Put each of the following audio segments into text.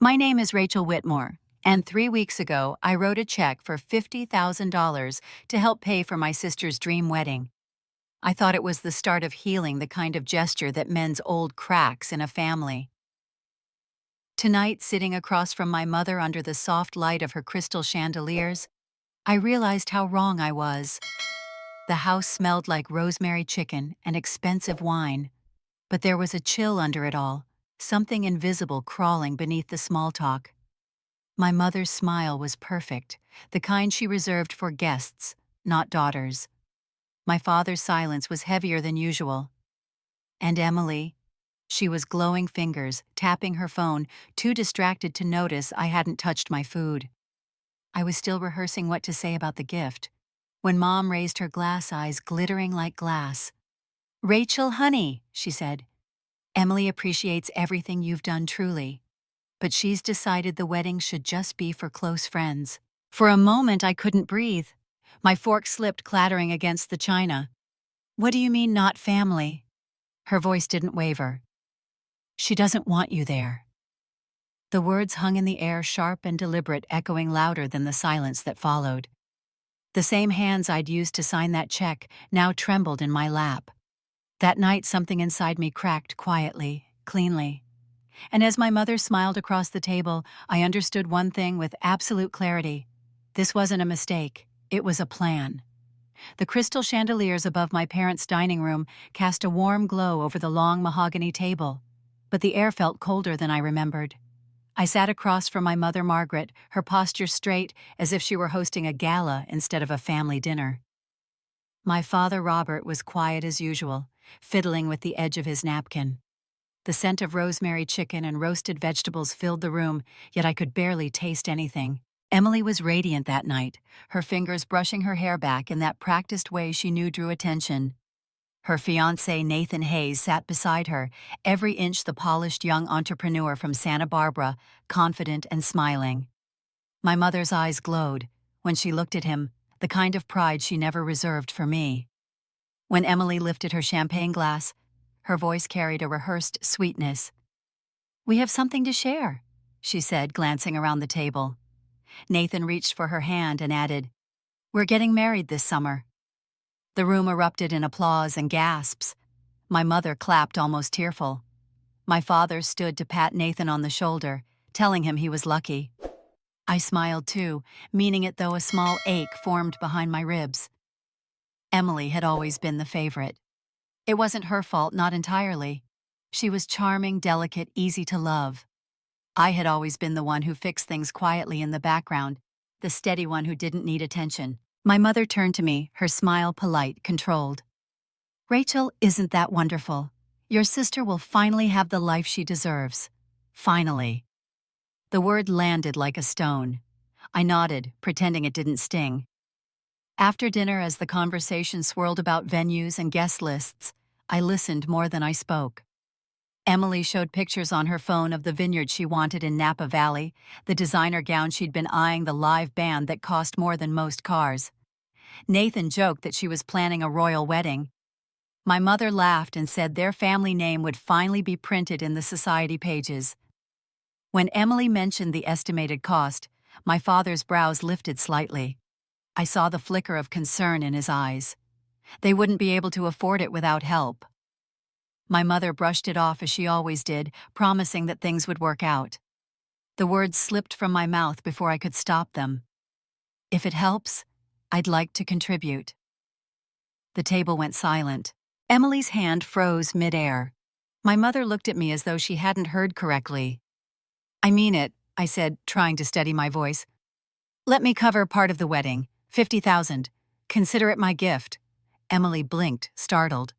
My name is Rachel Whitmore, and 3 weeks ago I wrote a check for $50,000 to help pay for my sister's dream wedding. I thought it was the start of healing, the kind of gesture that mends old cracks in a family. Tonight, sitting across from my mother under the soft light of her crystal chandeliers, I realized how wrong I was. The house smelled like rosemary chicken and expensive wine, but there was a chill under it all, something invisible crawling beneath the small talk. My mother's smile was perfect, the kind she reserved for guests, not daughters. My father's silence was heavier than usual. And Emily? She was glowing fingers, tapping her phone, too distracted to notice I hadn't touched my food. I was still rehearsing what to say about the gift, when Mom raised her glass eyes glittering like glass. "Rachel, honey," she said, "Emily appreciates everything you've done truly. But she's decided the wedding should just be for close friends." For a moment, I couldn't breathe. My fork slipped, clattering against the china. "What do you mean, not family?" Her voice didn't waver. "She doesn't want you there." The words hung in the air, sharp and deliberate, echoing louder than the silence that followed. The same hands I'd used to sign that check now trembled in my lap. That night, something inside me cracked quietly, cleanly. And as my mother smiled across the table, I understood one thing with absolute clarity. This wasn't a mistake. It was a plan. The crystal chandeliers above my parents' dining room cast a warm glow over the long mahogany table, but the air felt colder than I remembered. I sat across from my mother, Margaret, her posture straight, as if she were hosting a gala instead of a family dinner. My father, Robert, was quiet as usual, fiddling with the edge of his napkin. The scent of rosemary chicken and roasted vegetables filled the room, yet I could barely taste anything. Emily was radiant that night, her fingers brushing her hair back in that practiced way she knew drew attention. Her fiancé, Nathan Hayes, sat beside her, every inch the polished young entrepreneur from Santa Barbara, confident and smiling. My mother's eyes glowed when she looked at him, the kind of pride she never reserved for me. When Emily lifted her champagne glass, her voice carried a rehearsed sweetness. "We have something to share," she said, glancing around the table. Nathan reached for her hand and added, "We're getting married this summer." The room erupted in applause and gasps. My mother clapped, almost tearful. My father stood to pat Nathan on the shoulder, telling him he was lucky. I smiled too, meaning it though a small ache formed behind my ribs. Emily had always been the favorite. It wasn't her fault, not entirely. She was charming, delicate, easy to love. I had always been the one who fixed things quietly in the background, the steady one who didn't need attention. My mother turned to me, her smile polite, controlled. "Rachel, isn't that wonderful? Your sister will finally have the life she deserves. Finally." The word landed like a stone. I nodded, pretending it didn't sting. After dinner, as the conversation swirled about venues and guest lists, I listened more than I spoke. Emily showed pictures on her phone of the vineyard she wanted in Napa Valley, the designer gown she'd been eyeing, the live band that cost more than most cars. Nathan joked that she was planning a royal wedding. My mother laughed and said their family name would finally be printed in the society pages. When Emily mentioned the estimated cost, my father's brows lifted slightly. I saw the flicker of concern in his eyes. They wouldn't be able to afford it without help. My mother brushed it off as she always did, promising that things would work out. The words slipped from my mouth before I could stop them. "If it helps, I'd like to contribute." The table went silent. Emily's hand froze midair. My mother looked at me as though she hadn't heard correctly. "I mean it," I said, trying to steady my voice. "Let me cover part of the wedding, 50,000. Consider it my gift." Emily blinked, startled.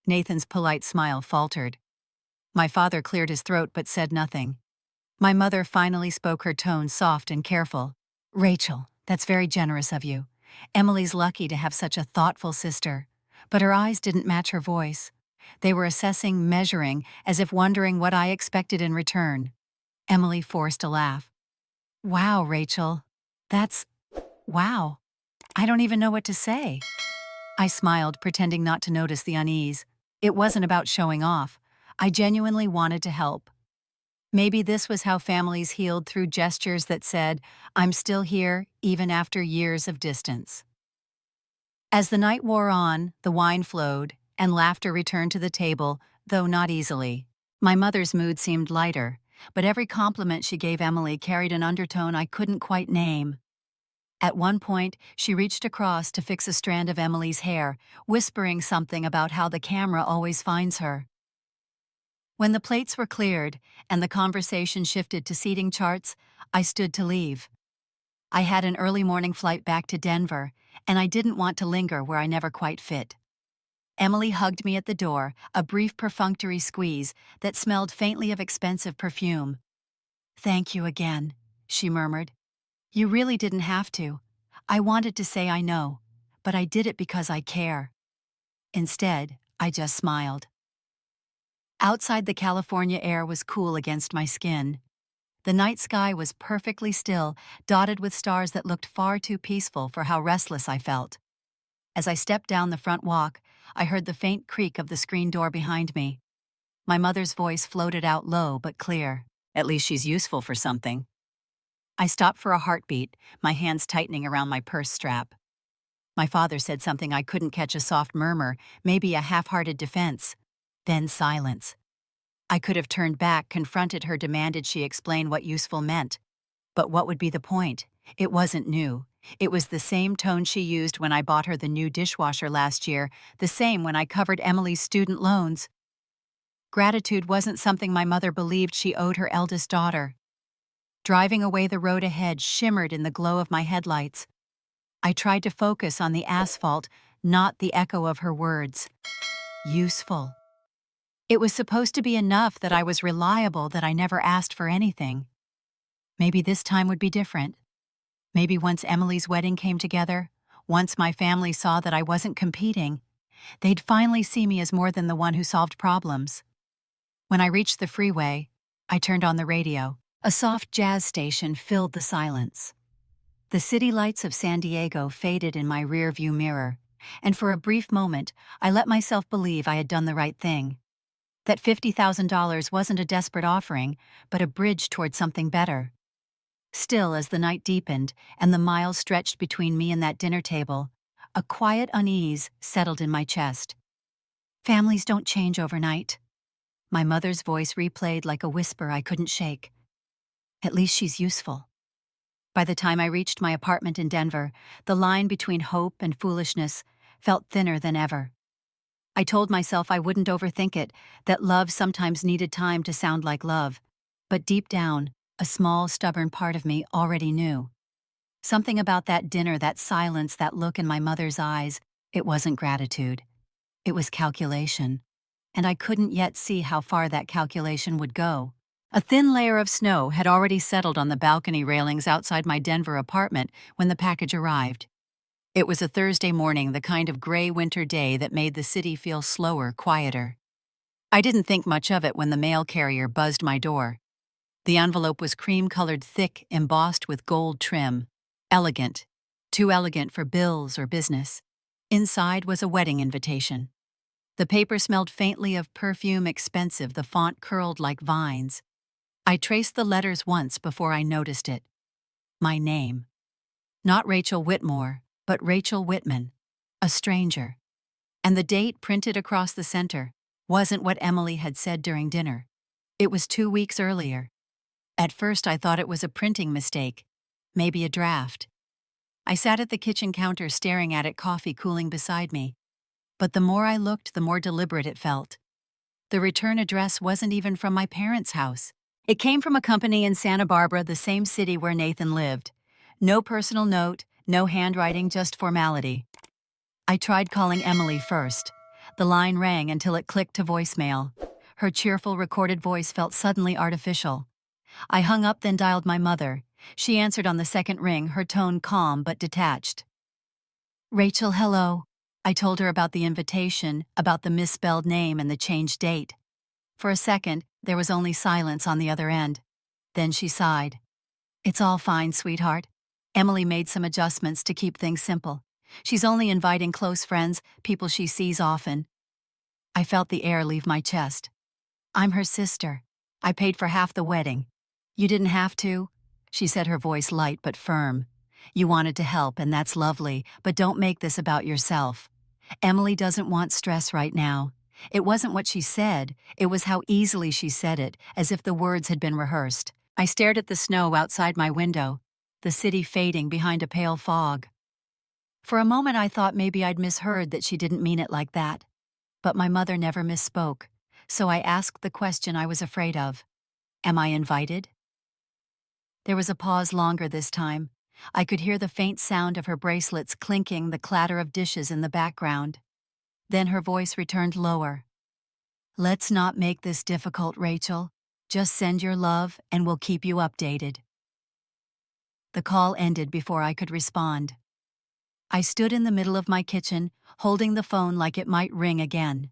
Nathan's polite smile faltered. My father cleared his throat but said nothing. My mother finally spoke, her tone soft and careful. "Rachel, that's very generous of you. Emily's lucky to have such a thoughtful sister." But her eyes didn't match her voice. They were assessing, measuring, as if wondering what I expected in return. Emily forced a laugh. "Wow, Rachel. Wow. I don't even know what to say." I smiled, pretending not to notice the unease. It wasn't about showing off. I genuinely wanted to help. Maybe this was how families healed through gestures that said, "I'm still here, even after years of distance." As the night wore on, the wine flowed, and laughter returned to the table, though not easily. My mother's mood seemed lighter, but every compliment she gave Emily carried an undertone I couldn't quite name. At one point, she reached across to fix a strand of Emily's hair, whispering something about how the camera always finds her. When the plates were cleared and the conversation shifted to seating charts, I stood to leave. I had an early morning flight back to Denver, and I didn't want to linger where I never quite fit. Emily hugged me at the door, a brief perfunctory squeeze that smelled faintly of expensive perfume. "Thank you again," she murmured. "You really didn't have to. I wanted to say I know, but I did it because I care." Instead, I just smiled. Outside, the California air was cool against my skin. The night sky was perfectly still, dotted with stars that looked far too peaceful for how restless I felt. As I stepped down the front walk, I heard the faint creak of the screen door behind me. My mother's voice floated out low but clear. "At least she's useful for something." I stopped for a heartbeat, my hands tightening around my purse strap. My father said something I couldn't catch, a soft murmur, maybe a half-hearted defense. Then silence. I could have turned back, confronted her, demanded she explain what useful meant. But what would be the point? It wasn't new. It was the same tone she used when I bought her the new dishwasher last year, the same when I covered Emily's student loans. Gratitude wasn't something my mother believed she owed her eldest daughter. Driving away, the road ahead shimmered in the glow of my headlights. I tried to focus on the asphalt, not the echo of her words. Useful. It was supposed to be enough that I was reliable, that I never asked for anything. Maybe this time would be different. Maybe once Emily's wedding came together, once my family saw that I wasn't competing, they'd finally see me as more than the one who solved problems. When I reached the freeway, I turned on the radio. A soft jazz station filled the silence. The city lights of San Diego faded in my rearview mirror, and for a brief moment, I let myself believe I had done the right thing. That $50,000 wasn't a desperate offering, but a bridge toward something better. Still, as the night deepened and the miles stretched between me and that dinner table, a quiet unease settled in my chest. Families don't change overnight. My mother's voice replayed like a whisper I couldn't shake. At least she's useful. By the time I reached my apartment in Denver, the line between hope and foolishness felt thinner than ever. I told myself I wouldn't overthink it, that love sometimes needed time to sound like love. But deep down, a small, stubborn part of me already knew. Something about that dinner, that silence, that look in my mother's eyes, it wasn't gratitude. It was calculation. And I couldn't yet see how far that calculation would go. A thin layer of snow had already settled on the balcony railings outside my Denver apartment when the package arrived. It was a Thursday morning, the kind of gray winter day that made the city feel slower, quieter. I didn't think much of it when the mail carrier buzzed my door. The envelope was cream-colored, thick, embossed with gold trim. Elegant. Too elegant for bills or business. Inside was a wedding invitation. The paper smelled faintly of perfume, expensive, the font curled like vines. I traced the letters once before I noticed it. My name. Not Rachel Whitmore, but Rachel Whitman. A stranger. And the date printed across the center wasn't what Emily had said during dinner. It was 2 weeks earlier. At first I thought it was a printing mistake, maybe a draft. I sat at the kitchen counter staring at it, coffee cooling beside me. But the more I looked, the more deliberate it felt. The return address wasn't even from my parents' house. It came from a company in Santa Barbara, the same city where Nathan lived. No personal note, no handwriting, just formality. I tried calling Emily first. The line rang until it clicked to voicemail. Her cheerful, recorded voice felt suddenly artificial. I hung up, then dialed my mother. She answered on the second ring, her tone calm but detached. "Rachel, hello." I told her about the invitation, about the misspelled name and the changed date. For a second, there was only silence on the other end. Then she sighed. "It's all fine, sweetheart. Emily made some adjustments to keep things simple. She's only inviting close friends, people she sees often." I felt the air leave my chest. "I'm her sister." I paid for half the wedding. You didn't have to, she said, her voice light but firm. You wanted to help, and that's lovely, but don't make this about yourself. Emily doesn't want stress right now. It wasn't what she said, it was how easily she said it, as if the words had been rehearsed. I stared at the snow outside my window, the city fading behind a pale fog. For a moment I thought maybe I'd misheard, that she didn't mean it like that. But my mother never misspoke, so I asked the question I was afraid of. Am I invited? There was a pause longer this time. I could hear the faint sound of her bracelets clinking, the clatter of dishes in the background. Then her voice returned lower. Let's not make this difficult, Rachel. Just send your love and we'll keep you updated. The call ended before I could respond. I stood in the middle of my kitchen, holding the phone like it might ring again.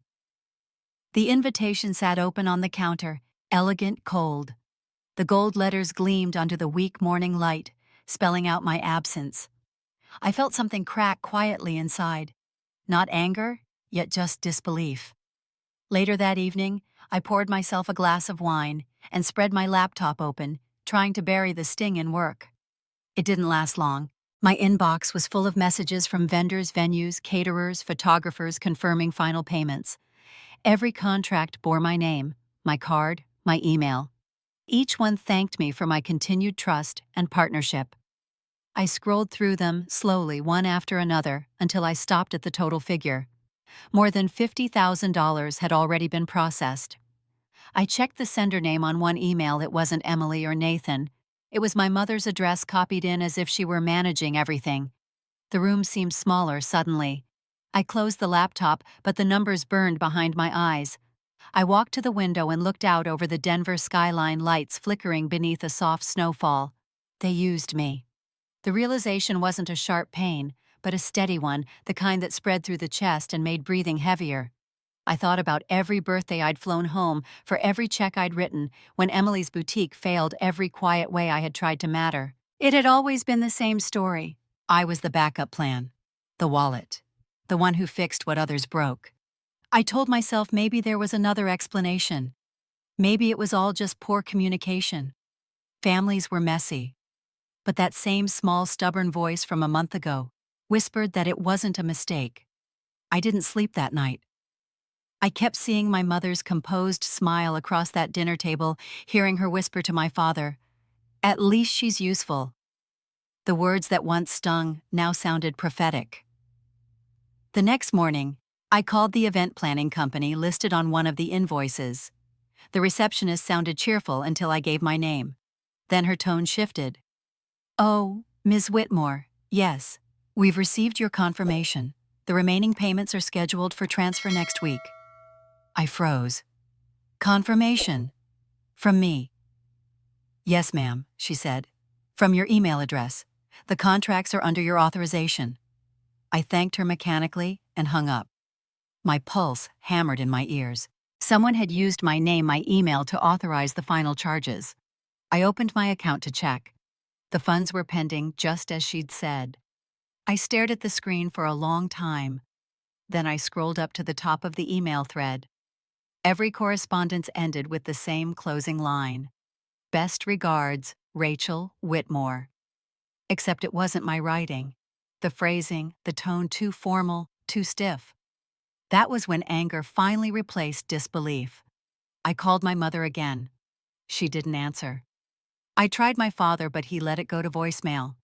The invitation sat open on the counter, elegant, cold. The gold letters gleamed under the weak morning light, spelling out my absence. I felt something crack quietly inside. Not anger, yet just disbelief. Later that evening, I poured myself a glass of wine and spread my laptop open, trying to bury the sting in work. It didn't last long. My inbox was full of messages from vendors, venues, caterers, photographers confirming final payments. Every contract bore my name, my card, my email. Each one thanked me for my continued trust and partnership. I scrolled through them slowly, one after another, until I stopped at the total figure. More than $50,000 had already been processed. I checked the sender name on one email. It wasn't Emily or Nathan. It was my mother's address copied in as if she were managing everything. The room seemed smaller suddenly. I closed the laptop, but the numbers burned behind my eyes. I walked to the window and looked out over the Denver skyline, lights flickering beneath a soft snowfall. They used me. The realization wasn't a sharp pain, but a steady one, the kind that spread through the chest and made breathing heavier. I thought about every birthday I'd flown home, for every check I'd written, when Emily's boutique failed, every quiet way I had tried to matter. It had always been the same story. I was the backup plan, the wallet, the one who fixed what others broke. I told myself maybe there was another explanation. Maybe it was all just poor communication. Families were messy. But that same small, stubborn voice from a month ago whispered that it wasn't a mistake. I didn't sleep that night. I kept seeing my mother's composed smile across that dinner table, hearing her whisper to my father, "At least she's useful." The words that once stung now sounded prophetic. The next morning, I called the event planning company listed on one of the invoices. The receptionist sounded cheerful until I gave my name. Then her tone shifted. "Oh, Ms. Whitmore, yes. We've received your confirmation. The remaining payments are scheduled for transfer next week." I froze. "Confirmation? From me?" "Yes, ma'am," she said. "From your email address. The contracts are under your authorization." I thanked her mechanically and hung up. My pulse hammered in my ears. Someone had used my name, my email, to authorize the final charges. I opened my account to check. The funds were pending just as she'd said. I stared at the screen for a long time. Then I scrolled up to the top of the email thread. Every correspondence ended with the same closing line. "Best regards, Rachel Whitmore." Except it wasn't my writing. The phrasing, the tone too formal, too stiff. That was when anger finally replaced disbelief. I called my mother again. She didn't answer. I tried my father, but he let it go to voicemail.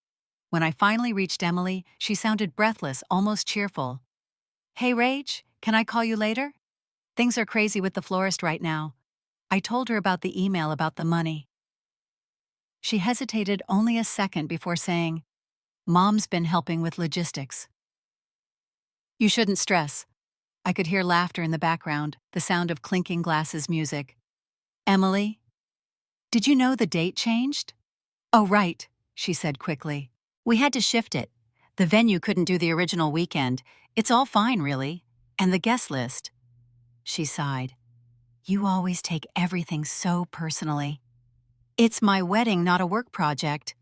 When I finally reached Emily, she sounded breathless, almost cheerful. "Hey, Rach, can I call you later? Things are crazy with the florist right now." I told her about the email about the money. She hesitated only a second before saying, "Mom's been helping with logistics." "You shouldn't stress." I could hear laughter in the background, the sound of clinking glasses music. "Emily, did you know the date changed?" "Oh, right," she said quickly. "We had to shift it. The venue couldn't do the original weekend. It's all fine, really. And the guest list." She sighed. "You always take everything so personally." "It's my wedding, not a work project."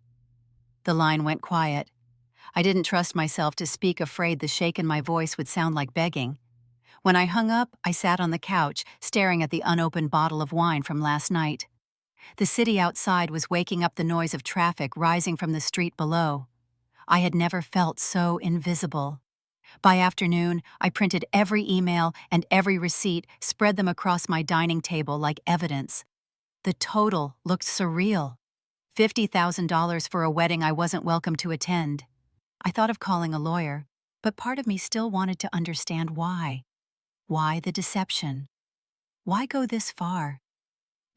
The line went quiet. I didn't trust myself to speak, afraid the shake in my voice would sound like begging. When I hung up, I sat on the couch, staring at the unopened bottle of wine from last night. The city outside was waking up the noise of traffic rising from the street below. I had never felt so invisible. By afternoon, I printed every email and every receipt, spread them across my dining table like evidence. The total looked surreal. $50,000 for a wedding I wasn't welcome to attend. I thought of calling a lawyer, but part of me still wanted to understand why. Why the deception? Why go this far?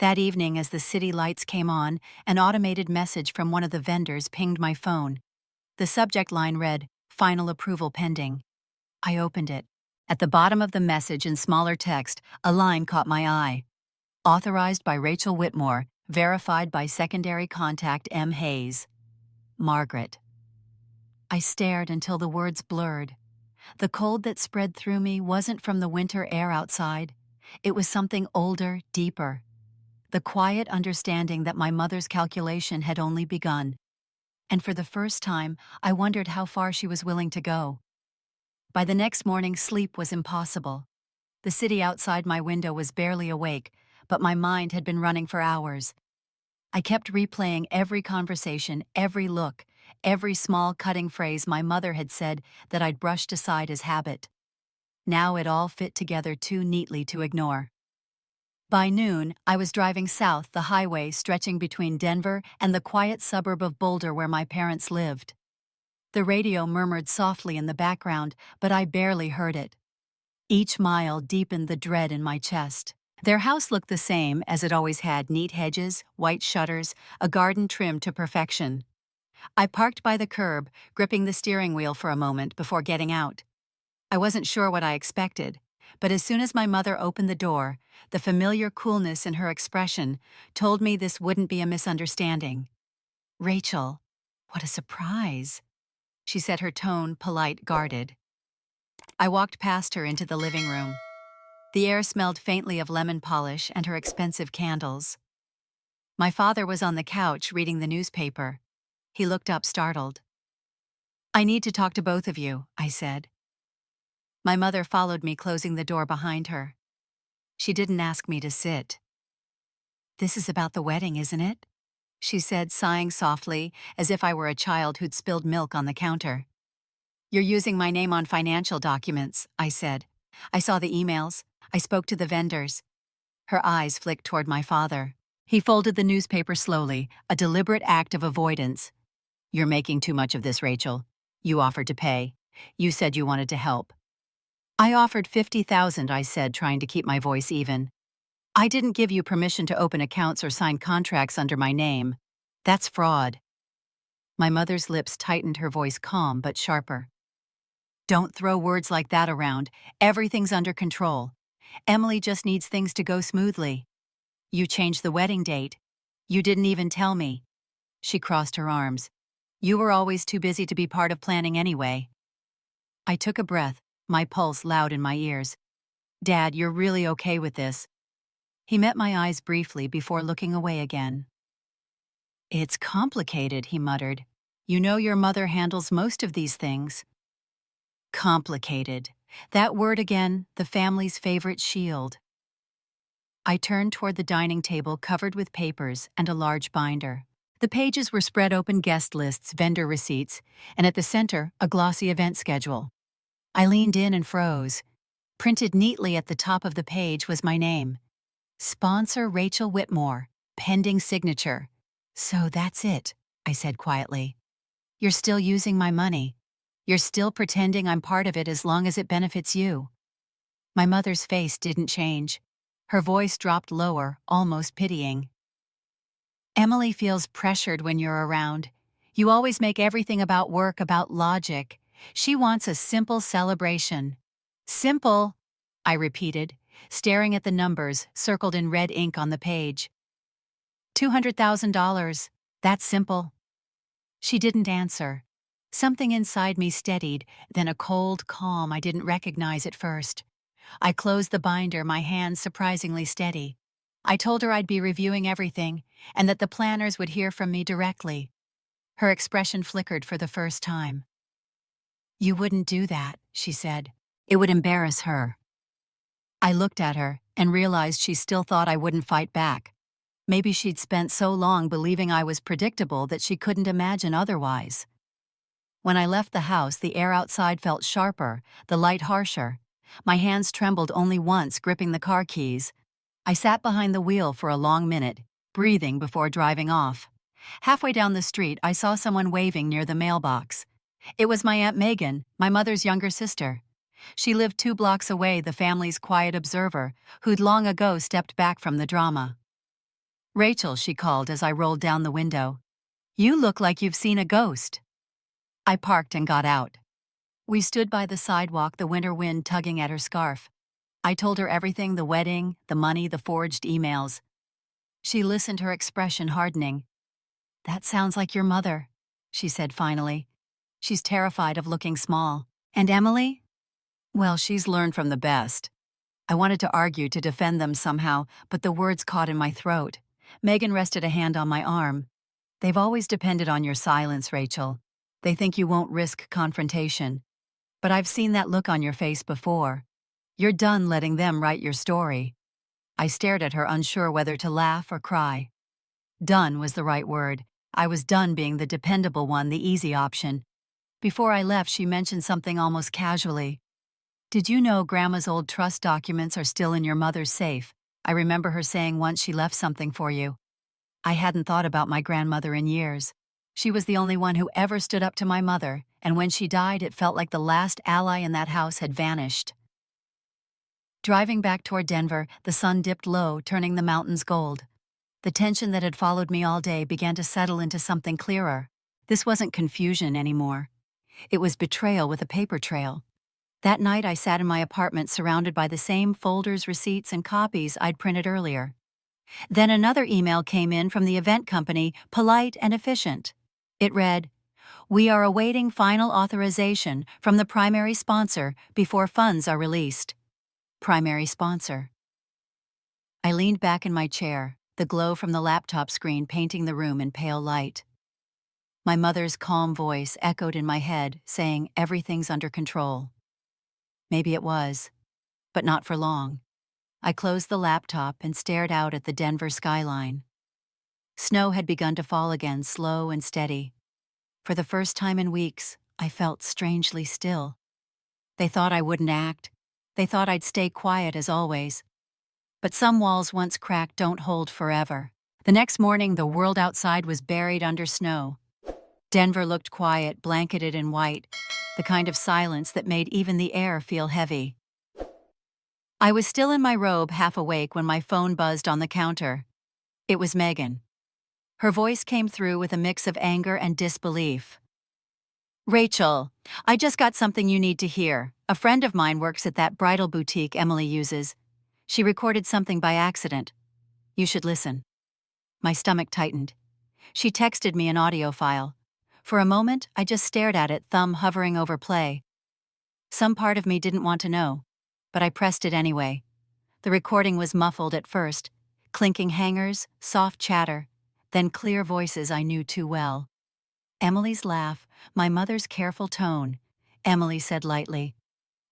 That evening, as the city lights came on, an automated message from one of the vendors pinged my phone. The subject line read, "Final approval pending." I opened it. At the bottom of the message in smaller text, a line caught my eye. Authorized by Rachel Whitmore, verified by secondary contact M. Hayes. Margaret. I stared until the words blurred. The cold that spread through me wasn't from the winter air outside. It was something older, deeper. The quiet understanding that my mother's calculation had only begun. And for the first time, I wondered how far she was willing to go. By the next morning, sleep was impossible. The city outside my window was barely awake, but my mind had been running for hours. I kept replaying every conversation, every look, every small cutting phrase my mother had said that I'd brushed aside as habit. Now it all fit together too neatly to ignore. By noon, I was driving south the highway stretching between Denver and the quiet suburb of Boulder where my parents lived. The radio murmured softly in the background, but I barely heard it. Each mile deepened the dread in my chest. Their house looked the same as it always had: neat hedges, white shutters, a garden trimmed to perfection. I parked by the curb, gripping the steering wheel for a moment before getting out. I wasn't sure what I expected, but as soon as my mother opened the door, the familiar coolness in her expression told me this wouldn't be a misunderstanding. "Rachel, what a surprise," she said, her tone polite, guarded. I walked past her into the living room. The air smelled faintly of lemon polish and her expensive candles. My father was on the couch reading the newspaper. He looked up, startled. "I need to talk to both of you," I said. My mother followed me, closing the door behind her. She didn't ask me to sit. "This is about the wedding, isn't it?" she said, sighing softly, as if I were a child who'd spilled milk on the counter. "You're using my name on financial documents," I said. "I saw the emails. I spoke to the vendors." Her eyes flicked toward my father. He folded the newspaper slowly, a deliberate act of avoidance. "You're making too much of this, Rachel. You offered to pay. You said you wanted to help." "I offered $50,000, I said, trying to keep my voice even. "I didn't give you permission to open accounts or sign contracts under my name. That's fraud." My mother's lips tightened, her voice calm but sharper. "Don't throw words like that around. Everything's under control. Emily just needs things to go smoothly. You changed the wedding date. You didn't even tell me." She crossed her arms. "You were always too busy to be part of planning anyway." I took a breath, my pulse loud in my ears. "Dad, you're really okay with this?" He met my eyes briefly before looking away again. "It's complicated," he muttered. "You know your mother handles most of these things." Complicated. That word again, the family's favorite shield. I turned toward the dining table covered with papers and a large binder. The pages were spread open: guest lists, vendor receipts, and at the center, a glossy event schedule. I leaned in and froze. Printed neatly at the top of the page was my name. Sponsor Rachel Whitmore, pending signature. "So that's it," I said quietly. "You're still using my money. You're still pretending I'm part of it as long as it benefits you." My mother's face didn't change. Her voice dropped lower, almost pitying. "Emily feels pressured when you're around. You always make everything about work, about logic. She wants a simple celebration." "Simple," I repeated, staring at the numbers circled in red ink on the page. $200,000. That's simple." She didn't answer. Something inside me steadied, then a cold calm I didn't recognize at first. I closed the binder, my hands surprisingly steady. I told her I'd be reviewing everything, and that the planners would hear from me directly. Her expression flickered for the first time. "You wouldn't do that," she said. "It would embarrass her." I looked at her and realized she still thought I wouldn't fight back. Maybe she'd spent so long believing I was predictable that she couldn't imagine otherwise. When I left the house, the air outside felt sharper, the light harsher. My hands trembled only once, gripping the car keys. I sat behind the wheel for a long minute, breathing before driving off. Halfway down the street, I saw someone waving near the mailbox. It was my Aunt Megan, my mother's younger sister. She lived 2 blocks away, the family's quiet observer, who'd long ago stepped back from the drama. "Rachel," she called as I rolled down the window. "You look like you've seen a ghost." I parked and got out. We stood by the sidewalk, the winter wind tugging at her scarf. I told her everything: the wedding, the money, the forged emails. She listened, her expression hardening. "That sounds like your mother," she said finally. "She's terrified of looking small. And Emily? Well, she's learned from the best." I wanted to argue, to defend them somehow, but the words caught in my throat. Megan rested a hand on my arm. "They've always depended on your silence, Rachel. They think you won't risk confrontation. But I've seen that look on your face before. You're done letting them write your story." I stared at her, unsure whether to laugh or cry. Done was the right word. I was done being the dependable one, the easy option. Before I left, she mentioned something almost casually. "Did you know Grandma's old trust documents are still in your mother's safe? I remember her saying once she left something for you." I hadn't thought about my grandmother in years. She was the only one who ever stood up to my mother, and when she died, it felt like the last ally in that house had vanished. Driving back toward Denver, the sun dipped low, turning the mountains gold. The tension that had followed me all day began to settle into something clearer. This wasn't confusion anymore. It was betrayal with a paper trail. That night, I sat in my apartment surrounded by the same folders, receipts, and copies I'd printed earlier. Then another email came in from the event company, polite and efficient. It read, "We are awaiting final authorization from the primary sponsor before funds are released." Primary sponsor. I leaned back in my chair, the glow from the laptop screen painting the room in pale light. My mother's calm voice echoed in my head, saying everything's under control. Maybe it was, but not for long. I closed the laptop and stared out at the Denver skyline. Snow had begun to fall again, slow and steady. For the first time in weeks, I felt strangely still. They thought I wouldn't act. They thought I'd stay quiet as always. But some walls once cracked don't hold forever. The next morning, the world outside was buried under snow. Denver looked quiet, blanketed in white, the kind of silence that made even the air feel heavy. I was still in my robe, half awake, when my phone buzzed on the counter. It was Megan. Her voice came through with a mix of anger and disbelief. "Rachel, I just got something you need to hear. A friend of mine works at that bridal boutique Emily uses. She recorded something by accident. You should listen." My stomach tightened. She texted me an audio file. For a moment, I just stared at it, thumb hovering over play. Some part of me didn't want to know, but I pressed it anyway. The recording was muffled at first, clinking hangers, soft chatter, then clear voices I knew too well. Emily's laugh, my mother's careful tone. Emily said lightly,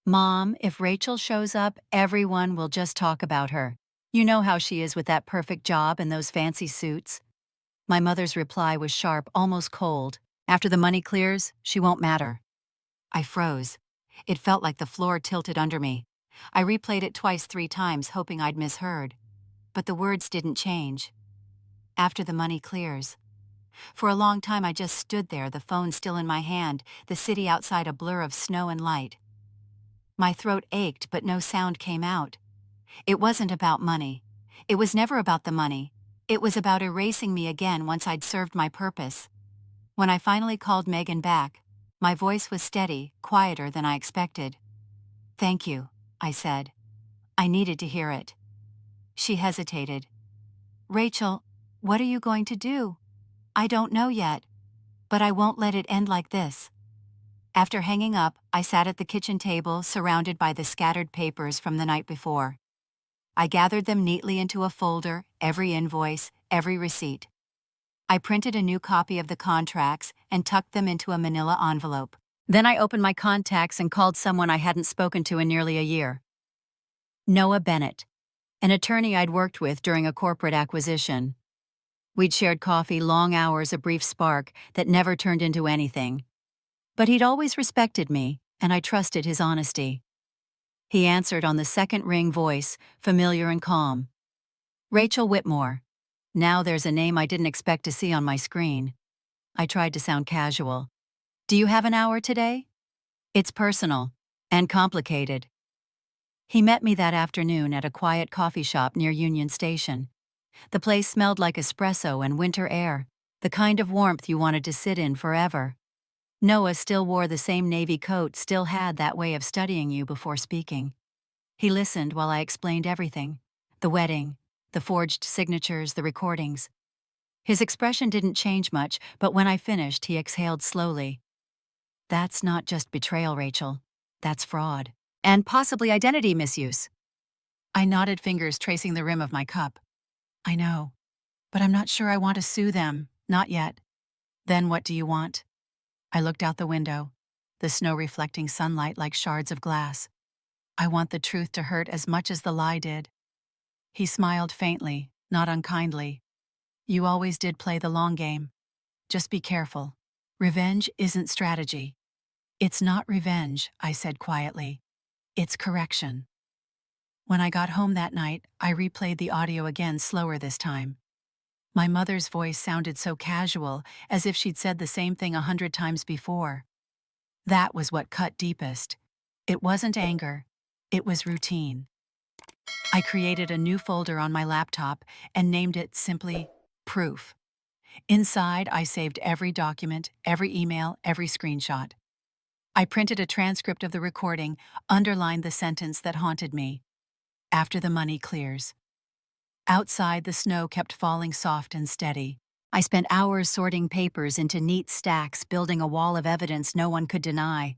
"Mom, if Rachel shows up, everyone will just talk about her. You know how she is with that perfect job and those fancy suits." My mother's reply was sharp, almost cold. "After the money clears, she won't matter." I froze. It felt like the floor tilted under me. I replayed it twice, 3 times, hoping I'd misheard. But the words didn't change. After the money clears. For a long time I just stood there, the phone still in my hand, the city outside a blur of snow and light. My throat ached, but no sound came out. It wasn't about money. It was never about the money. It was about erasing me again once I'd served my purpose. When I finally called Megan back, my voice was steady, quieter than I expected. "Thank you," I said. I needed to hear it. She hesitated. "Rachel, what are you going to do?" "I don't know yet, but I won't let it end like this." After hanging up, I sat at the kitchen table, surrounded by the scattered papers from the night before. I gathered them neatly into a folder, every invoice, every receipt. I printed a new copy of the contracts and tucked them into a manila envelope. Then I opened my contacts and called someone I hadn't spoken to in nearly a year. Noah Bennett, an attorney I'd worked with during a corporate acquisition. We'd shared coffee, long hours, a brief spark that never turned into anything. But he'd always respected me, and I trusted his honesty. He answered on the second ring, voice, familiar and calm. Rachel Whitmore. Now there's a name I didn't expect to see on my screen. I tried to sound casual. Do you have an hour today? It's personal and complicated. He met me that afternoon at a quiet coffee shop near Union Station. The place smelled like espresso and winter air, the kind of warmth you wanted to sit in forever. Noah still wore the same navy coat, still had that way of studying you before speaking. He listened while I explained everything: the wedding, the forged signatures, the recordings. His expression didn't change much, but when I finished, he exhaled slowly. That's not just betrayal, Rachel. That's fraud. And possibly identity misuse. I nodded, fingers tracing the rim of my cup. I know, but I'm not sure I want to sue them. Not yet. Then what do you want? I looked out the window, the snow reflecting sunlight like shards of glass. I want the truth to hurt as much as the lie did. He smiled faintly, not unkindly. You always did play the long game. Just be careful. Revenge isn't strategy. It's not revenge, I said quietly. It's correction. When I got home that night, I replayed the audio again, slower this time. My mother's voice sounded so casual, as if she'd said the same thing 100 times before. That was what cut deepest. It wasn't anger. It was routine. I created a new folder on my laptop and named it simply Proof. Inside, I saved every document, every email, every screenshot. I printed a transcript of the recording, underlined the sentence that haunted me. After the money clears. Outside, the snow kept falling soft and steady. I spent hours sorting papers into neat stacks, building a wall of evidence no one could deny.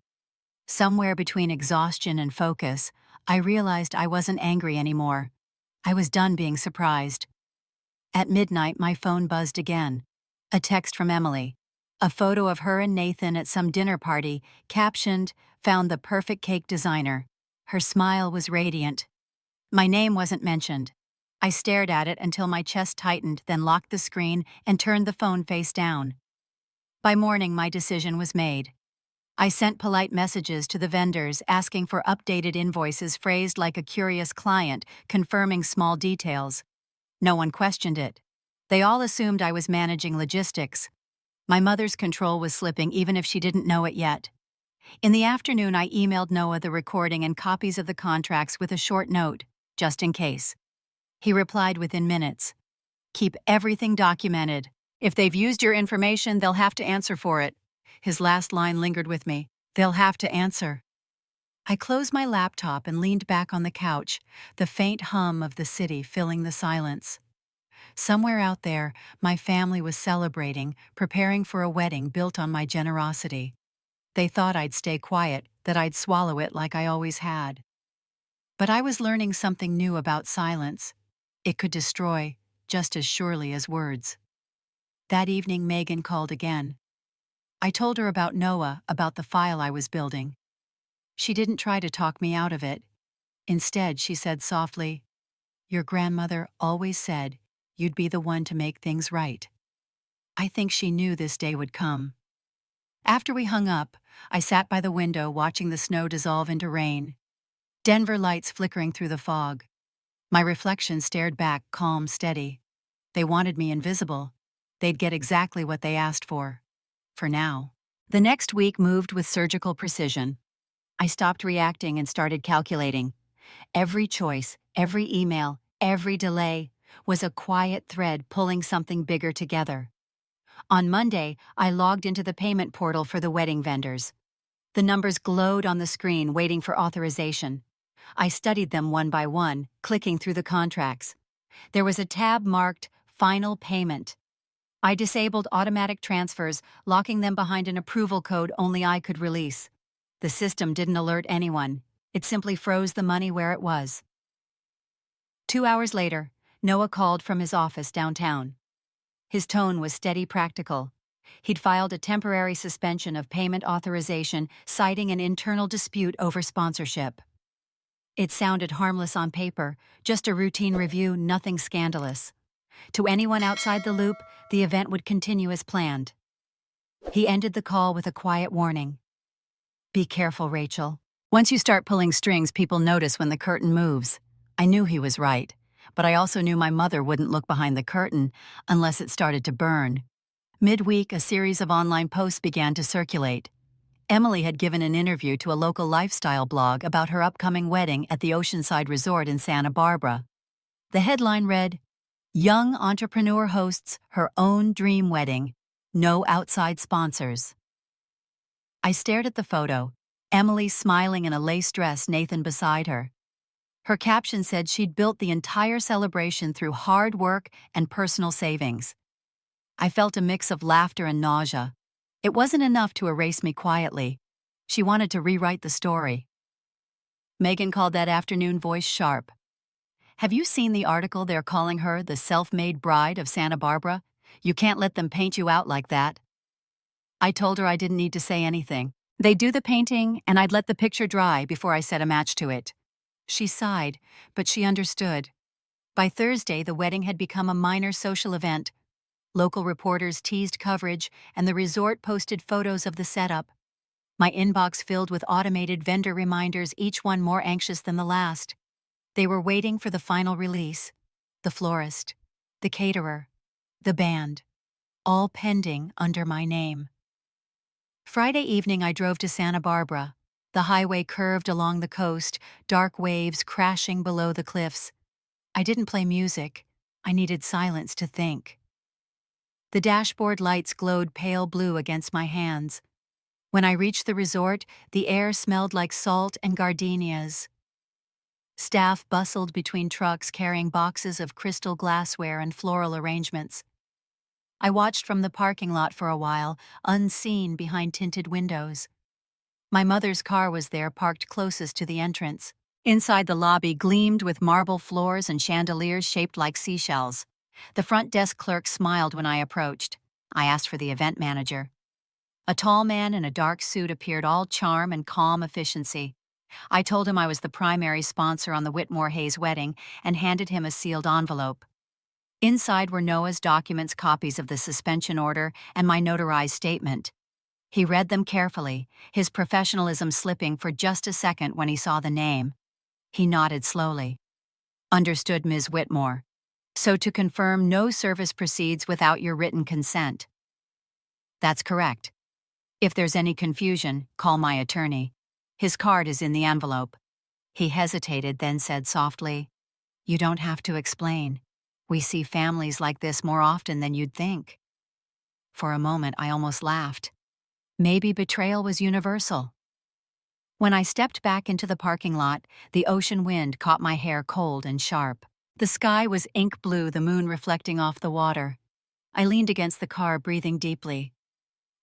Somewhere between exhaustion and focus, I realized I wasn't angry anymore. I was done being surprised. At midnight, my phone buzzed again. A text from Emily. A photo of her and Nathan at some dinner party, captioned, "Found the perfect cake designer." Her smile was radiant. My name wasn't mentioned. I stared at it until my chest tightened, then locked the screen and turned the phone face down. By morning, my decision was made. I sent polite messages to the vendors asking for updated invoices phrased like a curious client, confirming small details. No one questioned it. They all assumed I was managing logistics. My mother's control was slipping even if she didn't know it yet. In the afternoon, I emailed Noah the recording and copies of the contracts with a short note, just in case. He replied within minutes. Keep everything documented. If they've used your information, they'll have to answer for it. His last line lingered with me. They'll have to answer. I closed my laptop and leaned back on the couch, the faint hum of the city filling the silence. Somewhere out there, my family was celebrating, preparing for a wedding built on my generosity. They thought I'd stay quiet, that I'd swallow it like I always had. But I was learning something new about silence. It could destroy, just as surely as words. That evening, Megan called again. I told her about Noah, about the file I was building. She didn't try to talk me out of it. Instead, she said softly, "Your grandmother always said you'd be the one to make things right." I think she knew this day would come. After we hung up, I sat by the window watching the snow dissolve into rain. Denver lights flickering through the fog. My reflection stared back, calm, steady. They wanted me invisible. They'd get exactly what they asked for now. The next week moved with surgical precision. I stopped reacting and started calculating. Every choice, every email, every delay was a quiet thread pulling something bigger together. On Monday, I logged into the payment portal for the wedding vendors. The numbers glowed on the screen, waiting for authorization. I studied them one by one, clicking through the contracts. There was a tab marked Final Payment. I disabled automatic transfers, locking them behind an approval code only I could release. The system didn't alert anyone. It simply froze the money where it was. 2 hours later, Noah called from his office downtown. His tone was steady, practical. He'd filed a temporary suspension of payment authorization, citing an internal dispute over sponsorship. It sounded harmless on paper, just a routine review, nothing scandalous. To anyone outside the loop, the event would continue as planned. He ended the call with a quiet warning. Be careful, Rachel. Once you start pulling strings, people notice when the curtain moves. I knew he was right, but I also knew my mother wouldn't look behind the curtain unless it started to burn. Midweek, a series of online posts began to circulate. Emily had given an interview to a local lifestyle blog about her upcoming wedding at the Oceanside Resort in Santa Barbara. The headline read, "Young entrepreneur hosts her own dream wedding. No outside sponsors." I stared at the photo, Emily smiling in a lace dress, Nathan beside her. Her caption said she'd built the entire celebration through hard work and personal savings. I felt a mix of laughter and nausea. It wasn't enough to erase me quietly. She wanted to rewrite the story. Megan called that afternoon, voice sharp. Have you seen the article they're calling her the self-made bride of Santa Barbara? You can't let them paint you out like that. I told her I didn't need to say anything. They'd do the painting, and I'd let the picture dry before I set a match to it. She sighed, but she understood. By Thursday, the wedding had become a minor social event. Local reporters teased coverage, and the resort posted photos of the setup. My inbox filled with automated vendor reminders, each one more anxious than the last. They were waiting for the final release. The florist, the caterer, the band, all pending under my name. Friday evening, I drove to Santa Barbara. The highway curved along the coast, dark waves crashing below the cliffs. I didn't play music. I needed silence to think. The dashboard lights glowed pale blue against my hands. When I reached the resort, the air smelled like salt and gardenias. Staff bustled between trucks carrying boxes of crystal glassware and floral arrangements. I watched from the parking lot for a while, unseen behind tinted windows. My mother's car was there, parked closest to the entrance. Inside, the lobby gleamed with marble floors and chandeliers shaped like seashells. The front desk clerk smiled when I approached. I asked for the event manager. A tall man in a dark suit appeared, all charm and calm efficiency. I told him I was the primary sponsor on the Whitmore-Hayes wedding and handed him a sealed envelope. Inside were Noah's documents, copies of the suspension order, and my notarized statement. He read them carefully, his professionalism slipping for just a second when he saw the name. He nodded slowly. Understood, Ms. Whitmore. So to confirm, no service proceeds without your written consent. That's correct. If there's any confusion, call my attorney. His card is in the envelope. He hesitated, then said softly, "You don't have to explain. We see families like this more often than you'd think." For a moment, I almost laughed. Maybe betrayal was universal. When I stepped back into the parking lot, the ocean wind caught my hair cold and sharp. The sky was ink blue, the moon reflecting off the water. I leaned against the car, breathing deeply.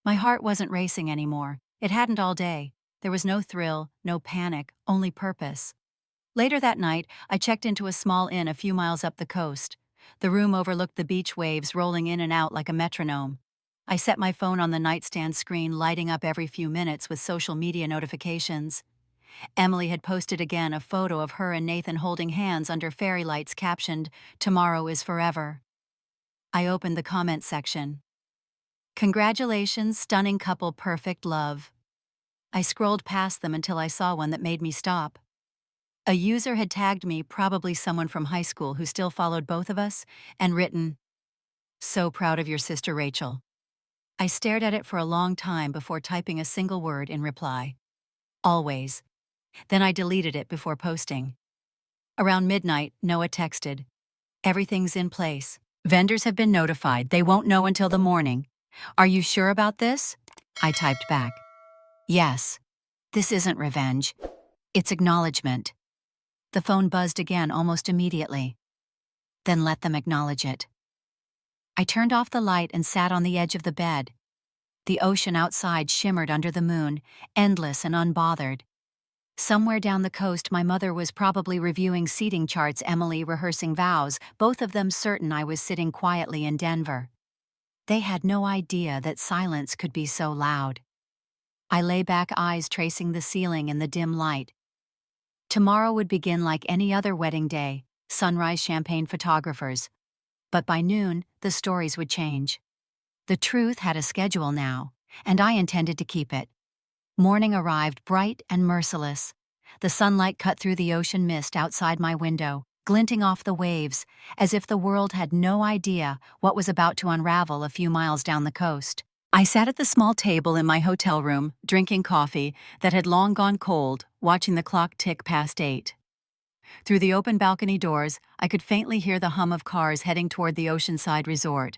My heart wasn't racing anymore. It hadn't all day. There was no thrill, no panic, only purpose. Later that night, I checked into a small inn a few miles up the coast. The room overlooked the beach waves rolling in and out like a metronome. I set my phone on the nightstand screen, lighting up every few minutes with social media notifications. Emily had posted again a photo of her and Nathan holding hands under fairy lights captioned, "Tomorrow is forever." I opened the comment section. "Congratulations, stunning couple, perfect love." I scrolled past them until I saw one that made me stop. A user had tagged me, probably someone from high school who still followed both of us, and written, "So proud of your sister Rachel." I stared at it for a long time before typing a single word in reply. "Always." Then I deleted it before posting. Around midnight, Noah texted, "Everything's in place. Vendors have been notified. They won't know until the morning. Are you sure about this?" I typed back, "Yes. This isn't revenge. It's acknowledgement." The phone buzzed again almost immediately. "Then let them acknowledge it." I turned off the light and sat on the edge of the bed. The ocean outside shimmered under the moon, endless and unbothered. Somewhere down the coast, my mother was probably reviewing seating charts, Emily rehearsing vows, both of them certain I was sitting quietly in Denver. They had no idea that silence could be so loud. I lay back, eyes tracing the ceiling in the dim light. Tomorrow would begin like any other wedding day, sunrise champagne photographers. But by noon, the stories would change. The truth had a schedule now, and I intended to keep it. Morning arrived bright and merciless. The sunlight cut through the ocean mist outside my window, glinting off the waves, as if the world had no idea what was about to unravel a few miles down the coast. I sat at the small table in my hotel room, drinking coffee that had long gone cold, watching the clock tick past 8. Through the open balcony doors, I could faintly hear the hum of cars heading toward the oceanside resort.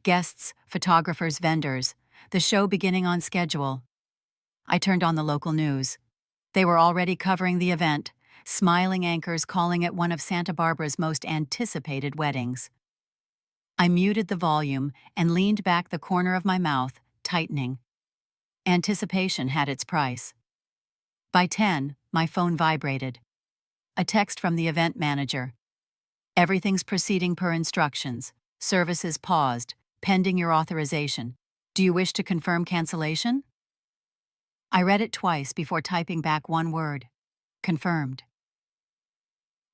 Guests, photographers, vendors, the show beginning on schedule. I turned on the local news. They were already covering the event, smiling anchors calling it one of Santa Barbara's most anticipated weddings. I muted the volume and leaned back the corner of my mouth, tightening. Anticipation had its price. By 10, my phone vibrated. A text from the event manager. Everything's proceeding per instructions. Services paused, pending your authorization. Do you wish to confirm cancellation? I read it twice before typing back one word. Confirmed.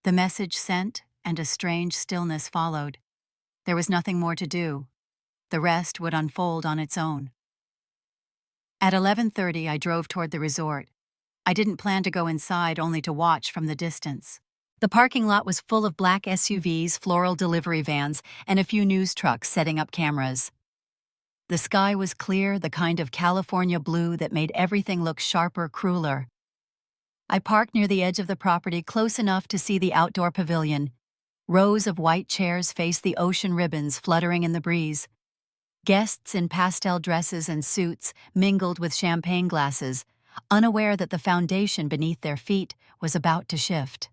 The message sent, and a strange stillness followed. There was nothing more to do. The rest would unfold on its own. At 11:30, I drove toward the resort. I didn't plan to go inside, only to watch from the distance. The parking lot was full of black SUVs, floral delivery vans, and a few news trucks setting up cameras. The sky was clear, the kind of California blue that made everything look sharper, crueler. I parked near the edge of the property, close enough to see the outdoor pavilion. Rows of white chairs faced the ocean ribbons fluttering in the breeze. Guests in pastel dresses and suits mingled with champagne glasses, unaware that the foundation beneath their feet was about to shift.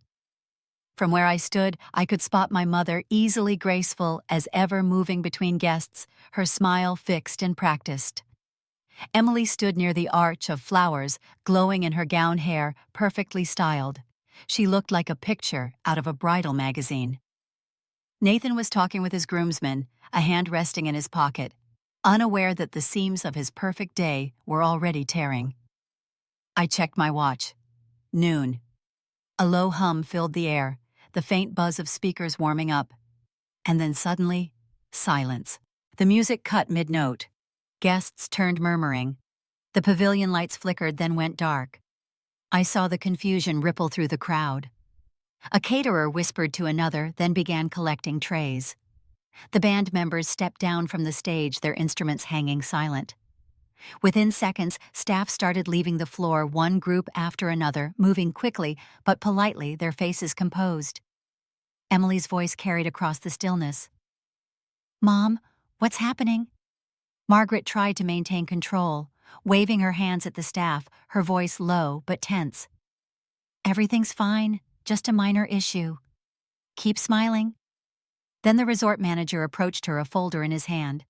From where I stood, I could spot my mother, easily graceful as ever, moving between guests, her smile fixed and practiced. Emily stood near the arch of flowers, glowing in her gown hair, perfectly styled. She looked like a picture out of a bridal magazine. Nathan was talking with his groomsmen, a hand resting in his pocket, unaware that the seams of his perfect day were already tearing. I checked my watch. Noon. A low hum filled the air, the faint buzz of speakers warming up. And then suddenly, silence. The music cut mid-note. Guests turned murmuring. The pavilion lights flickered, then went dark. I saw the confusion ripple through the crowd. A caterer whispered to another, then began collecting trays. The band members stepped down from the stage, their instruments hanging silent. Within seconds, staff started leaving the floor, one group after another, moving quickly but politely, their faces composed. Emily's voice carried across the stillness. "Mom, what's happening?" Margaret tried to maintain control, waving her hands at the staff, her voice low but tense. "Everything's fine, just a minor issue. Keep smiling." Then the resort manager approached her, a folder in his hand.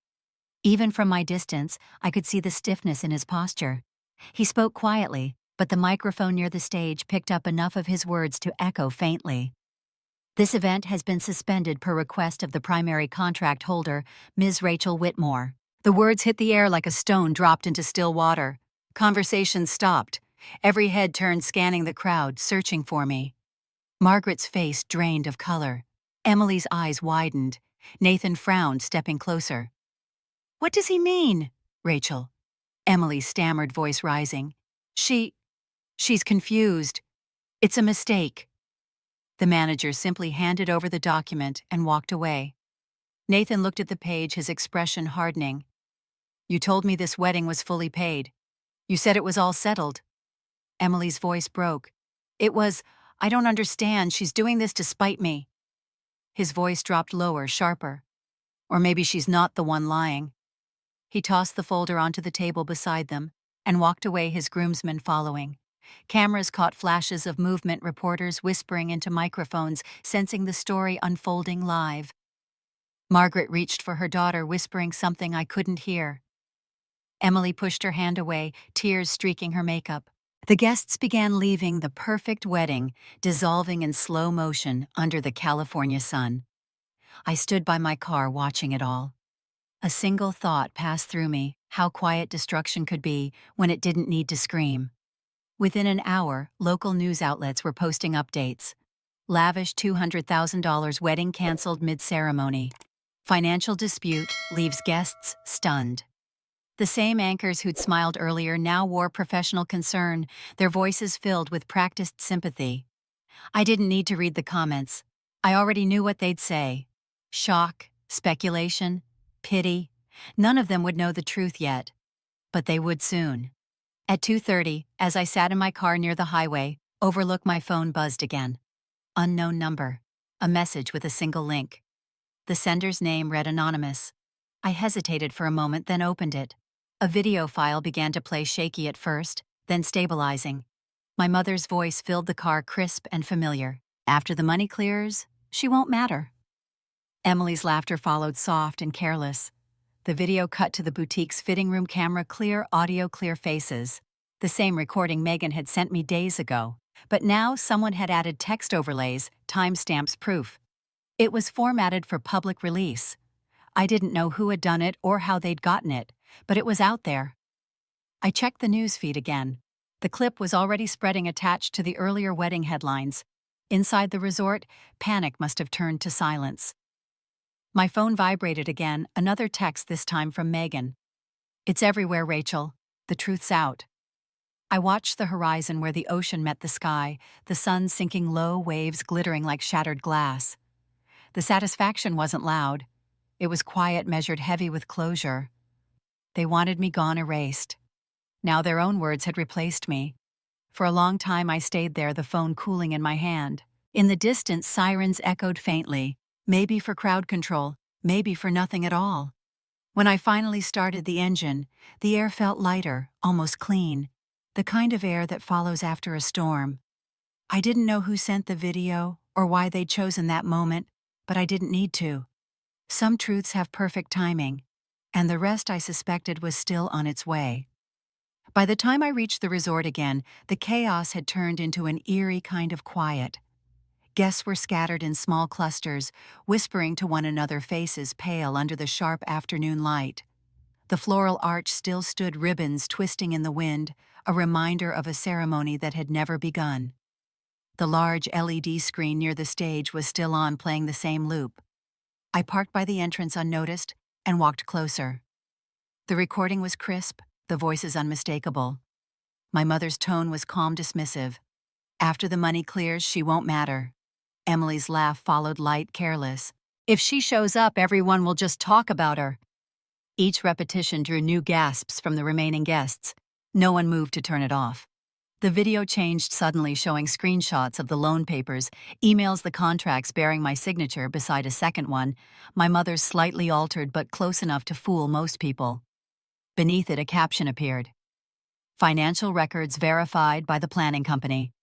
Even from my distance, I could see the stiffness in his posture. He spoke quietly, but the microphone near the stage picked up enough of his words to echo faintly. "This event has been suspended per request of the primary contract holder, Ms. Rachel Whitmore." The words hit the air like a stone dropped into still water. Conversation stopped. Every head turned, scanning the crowd, searching for me. Margaret's face drained of color. Emily's eyes widened. Nathan frowned, stepping closer. "What does he mean, Rachel?" Emily's stammered voice rising. She's confused. It's a mistake." The manager simply handed over the document and walked away. Nathan looked at the page, his expression hardening. "You told me this wedding was fully paid. You said it was all settled." Emily's voice broke. I don't understand. She's doing this to spite me." His voice dropped lower, sharper. "Or maybe she's not the one lying." He tossed the folder onto the table beside them and walked away, his groomsmen following. Cameras caught flashes of movement, reporters whispering into microphones, sensing the story unfolding live. Margaret reached for her daughter, whispering something I couldn't hear. Emily pushed her hand away, tears streaking her makeup. The guests began leaving, the perfect wedding dissolving in slow motion under the California sun. I stood by my car watching it all. A single thought passed through me: how quiet destruction could be when it didn't need to scream. Within an hour, local news outlets were posting updates. Lavish $200,000 wedding canceled mid-ceremony. Financial dispute leaves guests stunned. The same anchors who'd smiled earlier now wore professional concern, their voices filled with practiced sympathy. I didn't need to read the comments. I already knew what they'd say. Shock, speculation, pity. None of them would know the truth yet. But they would soon. At 2:30, as I sat in my car near the highway, overlook my phone buzzed again. Unknown number. A message with a single link. The sender's name read anonymous. I hesitated for a moment, then opened it. A video file began to play, shaky at first, then stabilizing. My mother's voice filled the car, crisp and familiar. After the money clears, she won't matter. Emily's laughter followed, soft and careless. The video cut to the boutique's fitting room camera, clear audio, clear faces. The same recording Megan had sent me days ago, but now someone had added text overlays, timestamps, proof. It was formatted for public release. I didn't know who had done it or how they'd gotten it, but it was out there. I checked the news feed again. The clip was already spreading, attached to the earlier wedding headlines. Inside the resort, panic must have turned to silence. My phone vibrated again, another text, this time from Megan. "It's everywhere, Rachel. The truth's out." I watched the horizon where the ocean met the sky, the sun sinking low, waves glittering like shattered glass. The satisfaction wasn't loud. It was quiet, measured, heavy with closure. They wanted me gone, erased. Now their own words had replaced me. For a long time I stayed there, the phone cooling in my hand. In the distance, sirens echoed faintly, maybe for crowd control, maybe for nothing at all. When I finally started the engine, the air felt lighter, almost clean, the kind of air that follows after a storm. I didn't know who sent the video or why they'd chosen that moment, but I didn't need to. Some truths have perfect timing, and the rest, I suspected, was still on its way. By the time I reached the resort again, the chaos had turned into an eerie kind of quiet. Guests were scattered in small clusters, whispering to one another, faces pale under the sharp afternoon light. The floral arch still stood, ribbons twisting in the wind, a reminder of a ceremony that had never begun. The large LED screen near the stage was still on, playing the same loop. I parked by the entrance unnoticed and walked closer. The recording was crisp, the voices unmistakable. My mother's tone was calm, dismissive. "After the money clears, she won't matter." Emily's laugh followed, light, careless. "If she shows up, everyone will just talk about her." Each repetition drew new gasps from the remaining guests. No one moved to turn it off. The video changed suddenly, showing screenshots of the loan papers, emails, the contracts bearing my signature beside a second one, my mother's slightly altered but close enough to fool most people. Beneath it, a caption appeared. "Financial records verified by the planning company."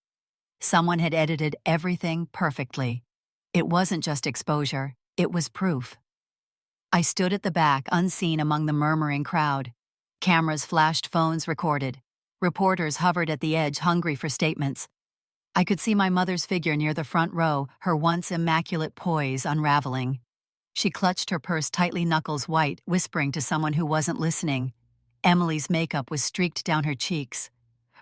Someone had edited everything perfectly. It wasn't just exposure, it was proof. I stood at the back, unseen among the murmuring crowd. Cameras flashed, phones recorded. Reporters hovered at the edge, hungry for statements. I could see my mother's figure near the front row, her once immaculate poise unraveling. She clutched her purse tightly, knuckles white, whispering to someone who wasn't listening. Emily's makeup was streaked down her cheeks.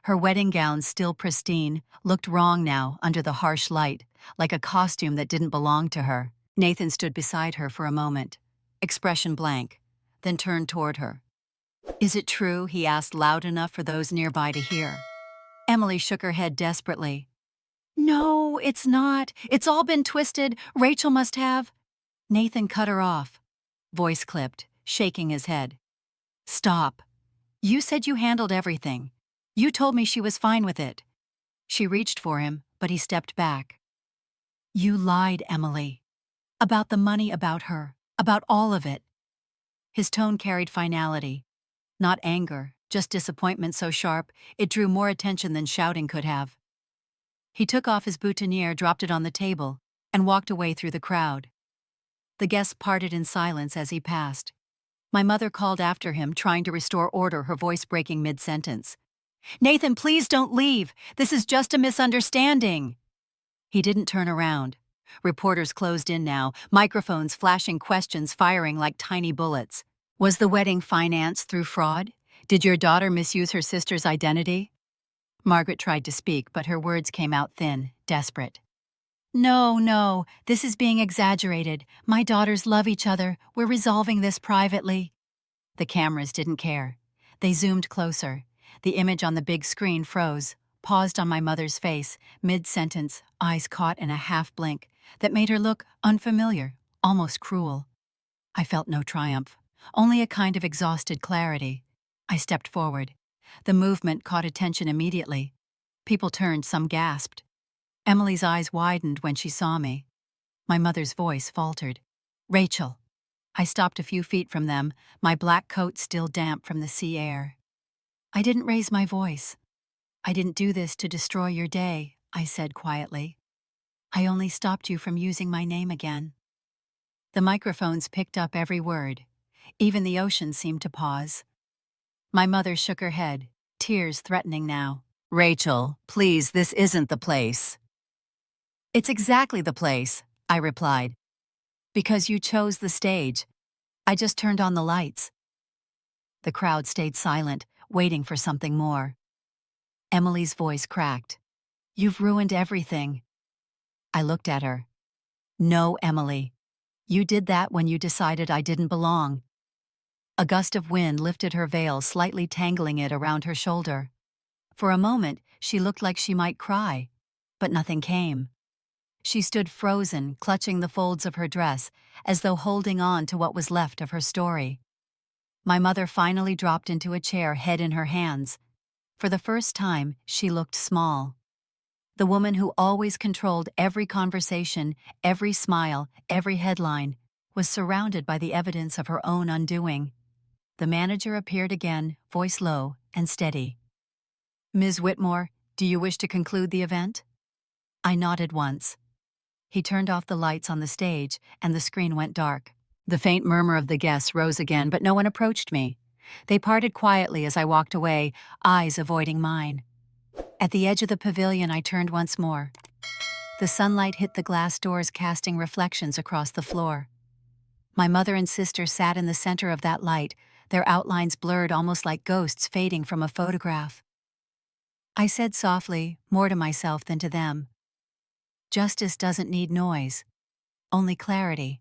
Her wedding gown, still pristine, looked wrong now under the harsh light, like a costume that didn't belong to her. Nathan stood beside her for a moment, expression blank, then turned toward her. "Is it true?" he asked, loud enough for those nearby to hear. Emily shook her head desperately. "No, it's not. It's all been twisted. Rachel must have—" Nathan cut her off. Voice clipped, shaking his head. "Stop. You said you handled everything. You told me she was fine with it." She reached for him, but he stepped back. "You lied, Emily. About the money, about her, about all of it." His tone carried finality. Not anger, just disappointment so sharp it drew more attention than shouting could have. He took off his boutonniere, dropped it on the table, and walked away through the crowd. The guests parted in silence as he passed. My mother called after him, trying to restore order, her voice breaking mid-sentence. "Nathan, please don't leave. This is just a misunderstanding." He didn't turn around. Reporters closed in now, microphones flashing, questions firing like tiny bullets. Was the wedding financed through fraud? Did your daughter misuse her sister's identity? Margaret tried to speak, but her words came out thin, desperate. No, no, this is being exaggerated. My daughters love each other. We're resolving this privately. The cameras didn't care. They zoomed closer. The image on the big screen froze, paused on my mother's face, mid-sentence, eyes caught in a half-blink, that made her look unfamiliar, almost cruel. I felt no triumph, only a kind of exhausted clarity. I stepped forward. The movement caught attention immediately. People turned, some gasped. Emily's eyes widened when she saw me. My mother's voice faltered. Rachel. I stopped a few feet from them, my black coat still damp from the sea air. I didn't raise my voice. I didn't do this to destroy your day, I said quietly. I only stopped you from using my name again. The microphones picked up every word. Even the ocean seemed to pause. My mother shook her head, tears threatening now. Rachel, please, this isn't the place. It's exactly the place, I replied. Because you chose the stage. I just turned on the lights. The crowd stayed silent, waiting for something more. Emily's voice cracked. You've ruined everything. I looked at her. No, Emily. You did that when you decided I didn't belong. A gust of wind lifted her veil, slightly tangling it around her shoulder. For a moment, she looked like she might cry, but nothing came. She stood frozen, clutching the folds of her dress, as though holding on to what was left of her story. My mother finally dropped into a chair, head in her hands. For the first time, she looked small. The woman who always controlled every conversation, every smile, every headline, was surrounded by the evidence of her own undoing. The manager appeared again, voice low and steady. Ms. Whitmore, do you wish to conclude the event? I nodded once. He turned off the lights on the stage, and the screen went dark. The faint murmur of the guests rose again, but no one approached me. They parted quietly as I walked away, eyes avoiding mine. At the edge of the pavilion, I turned once more. The sunlight hit the glass doors, casting reflections across the floor. My mother and sister sat in the center of that light, their outlines blurred almost like ghosts fading from a photograph. I said softly, more to myself than to them, justice doesn't need noise, only clarity.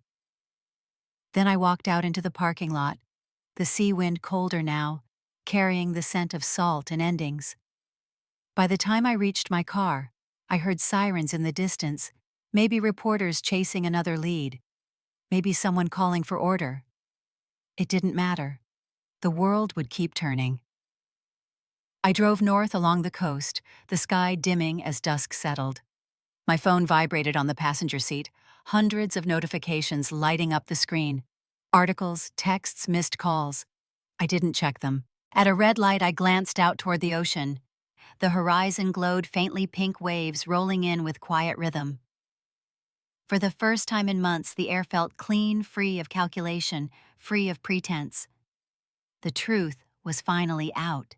Then I walked out into the parking lot, the sea wind colder now, carrying the scent of salt and endings. By the time I reached my car, I heard sirens in the distance, maybe reporters chasing another lead, maybe someone calling for order. It didn't matter. The world would keep turning. I drove north along the coast, the sky dimming as dusk settled. My phone vibrated on the passenger seat, hundreds of notifications lighting up the screen. Articles, texts, missed calls. I didn't check them. At a red light, I glanced out toward the ocean. The horizon glowed faintly pink waves rolling in with quiet rhythm. For the first time in months, the air felt clean, free of calculation, free of pretense. The truth was finally out.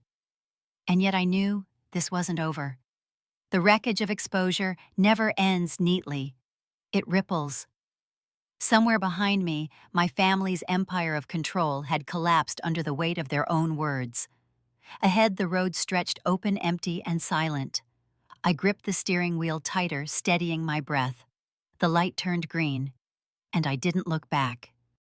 And yet I knew this wasn't over. The wreckage of exposure never ends neatly. It ripples. Somewhere behind me, my family's empire of control had collapsed under the weight of their own words. Ahead, the road stretched open, empty, and silent. I gripped the steering wheel tighter, steadying my breath. The light turned green, and I didn't look back.